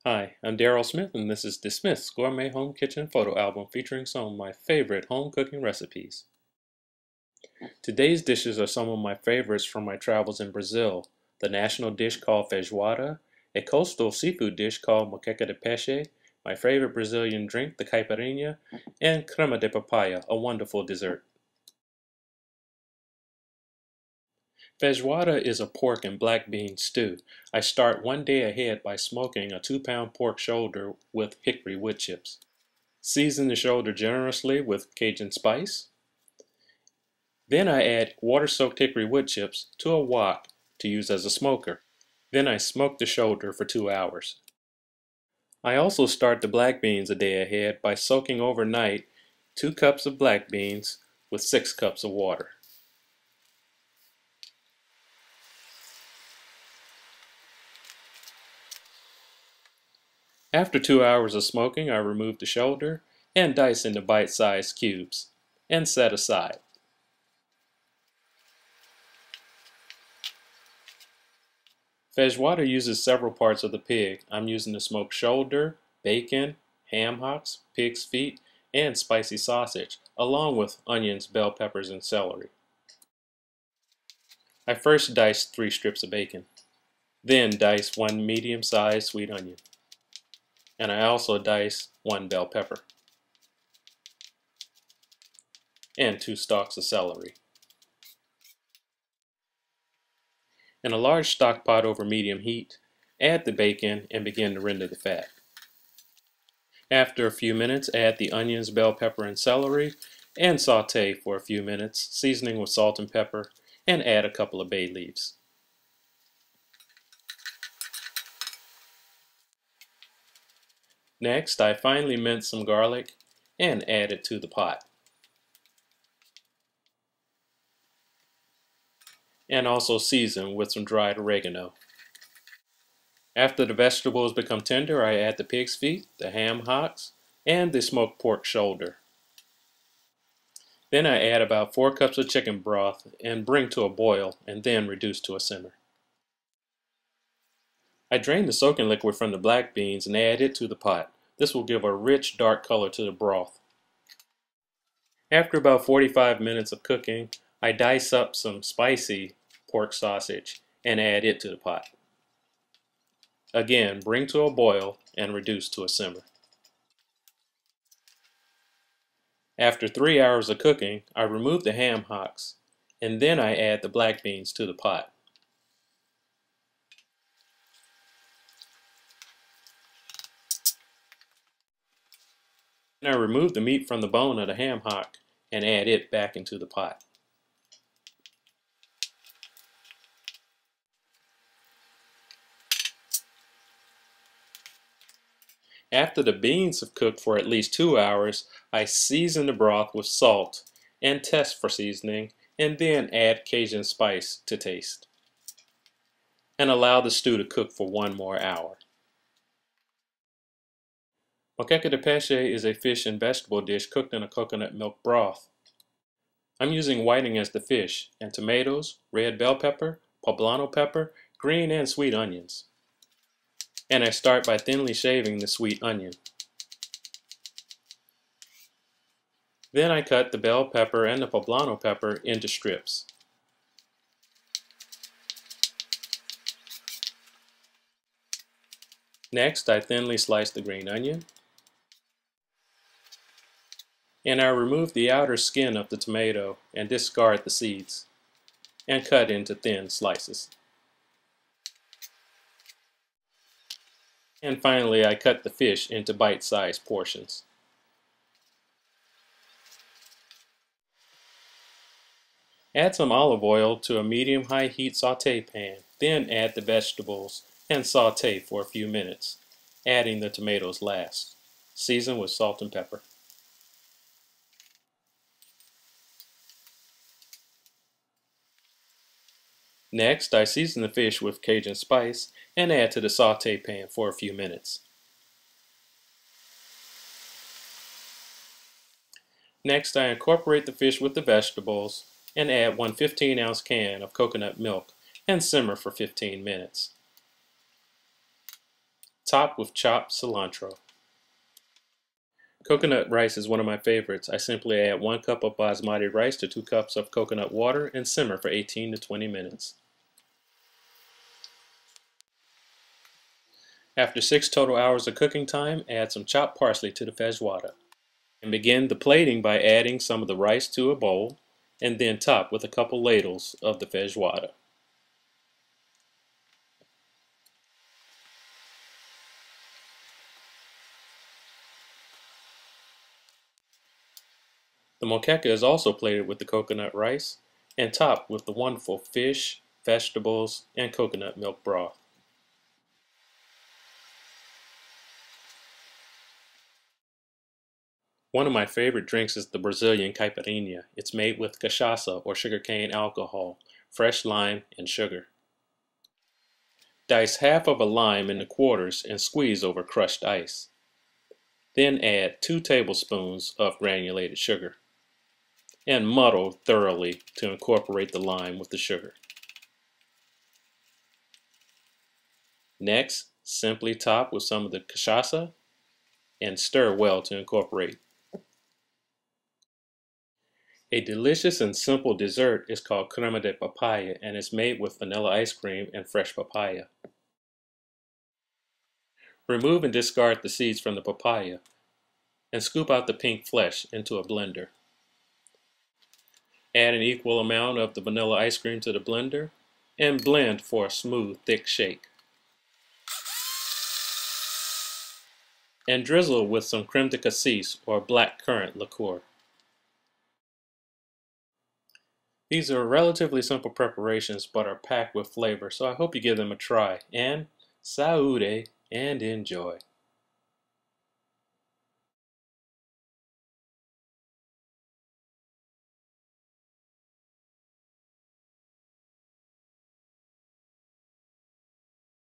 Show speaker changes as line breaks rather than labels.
Hi, I'm Daryl Smith, and this is Dismissed Gourmet Home Kitchen Photo Album featuring some of my favorite home cooking recipes. Today's dishes are some of my favorites from my travels in Brazil: the national dish called Feijoada, a coastal seafood dish called Moqueca de Pesce, my favorite Brazilian drink, the Caipirihna, and Crema de Papaya, a wonderful dessert. Feijoada is a pork and black bean stew. I start one day ahead by smoking a 2-pound pork shoulder with hickory wood chips. Season the shoulder generously with Cajun spice. Then I add water-soaked hickory wood chips to a wok to use as a smoker. Then I smoke the shoulder for 2 hours. I also start the black beans a day ahead by soaking overnight 2 cups of black beans with 6 cups of water. After 2 hours of smoking, I remove the shoulder and dice into bite-sized cubes and set aside. Feijoada uses several parts of the pig. I'm using the smoked shoulder, bacon, ham hocks, pig's feet, and spicy sausage, along with onions, bell peppers, and celery. I first dice 3 strips of bacon, then dice 1 medium-sized sweet onion, and I also dice 1 bell pepper and 2 stalks of celery. In a large stock pot over medium heat, add the bacon and begin to render the fat. After a few minutes, add the onions, bell pepper, and celery and saute for a few minutes, seasoning with salt and pepper, and add a couple of bay leaves. Next, I finely mince some garlic and add it to the pot. And also season with some dried oregano. After the vegetables become tender, I add the pig's feet, the ham hocks, and the smoked pork shoulder. Then I add about 4 cups of chicken broth and bring to a boil and then reduce to a simmer. I drain the soaking liquid from the black beans and add it to the pot. This will give a rich dark color to the broth. After about 45 minutes of cooking, I dice up some spicy pork sausage and add it to the pot. Again, bring to a boil and reduce to a simmer. After 3 hours of cooking, I remove the ham hocks and then I add the black beans to the pot. Then I remove the meat from the bone of the ham hock and add it back into the pot. After the beans have cooked for at least 2 hours, I season the broth with salt and test for seasoning, and then add Cajun spice to taste. And allow the stew to cook for 1 more hour. Moqueca de Pesce is a fish and vegetable dish cooked in a coconut milk broth. I'm using whiting as the fish, and tomatoes, red bell pepper, poblano pepper, green and sweet onions. And I start by thinly shaving the sweet onion. Then I cut the bell pepper and the poblano pepper into strips. Next, I thinly slice the green onion. And I remove the outer skin of the tomato and discard the seeds, and cut into thin slices. And finally, I cut the fish into bite-sized portions. Add some olive oil to a medium-high heat saute pan, then add the vegetables and saute for a few minutes, adding the tomatoes last. Season with salt and pepper. Next, I season the fish with Cajun spice and add to the saute pan for a few minutes. Next, I incorporate the fish with the vegetables and add 1 15-ounce can of coconut milk and simmer for 15 minutes. Top with chopped cilantro. Coconut rice is one of my favorites. I simply add 1 cup of basmati rice to 2 cups of coconut water and simmer for 18 to 20 minutes. After 6 total hours of cooking time, add some chopped parsley to the feijoada. And begin the plating by adding some of the rice to a bowl and then top with a couple ladles of the feijoada. The moqueca is also plated with the coconut rice and topped with the wonderful fish, vegetables, and coconut milk broth. One of my favorite drinks is the Brazilian Caipirihna. It's made with cachaça or sugarcane alcohol, fresh lime, and sugar. Dice half of a lime into quarters and squeeze over crushed ice. Then add 2 tablespoons of granulated sugar and muddle thoroughly to incorporate the lime with the sugar. Next, simply top with some of the cachaça and stir well to incorporate. A delicious and simple dessert is called Crema de Papaya and is made with vanilla ice cream and fresh papaya. Remove and discard the seeds from the papaya and scoop out the pink flesh into a blender. Add an equal amount of the vanilla ice cream to the blender and blend for a smooth, thick shake. And drizzle with some creme de cassis or black currant liqueur. These are relatively simple preparations but are packed with flavor, so I hope you give them a try. And sauteed and enjoy.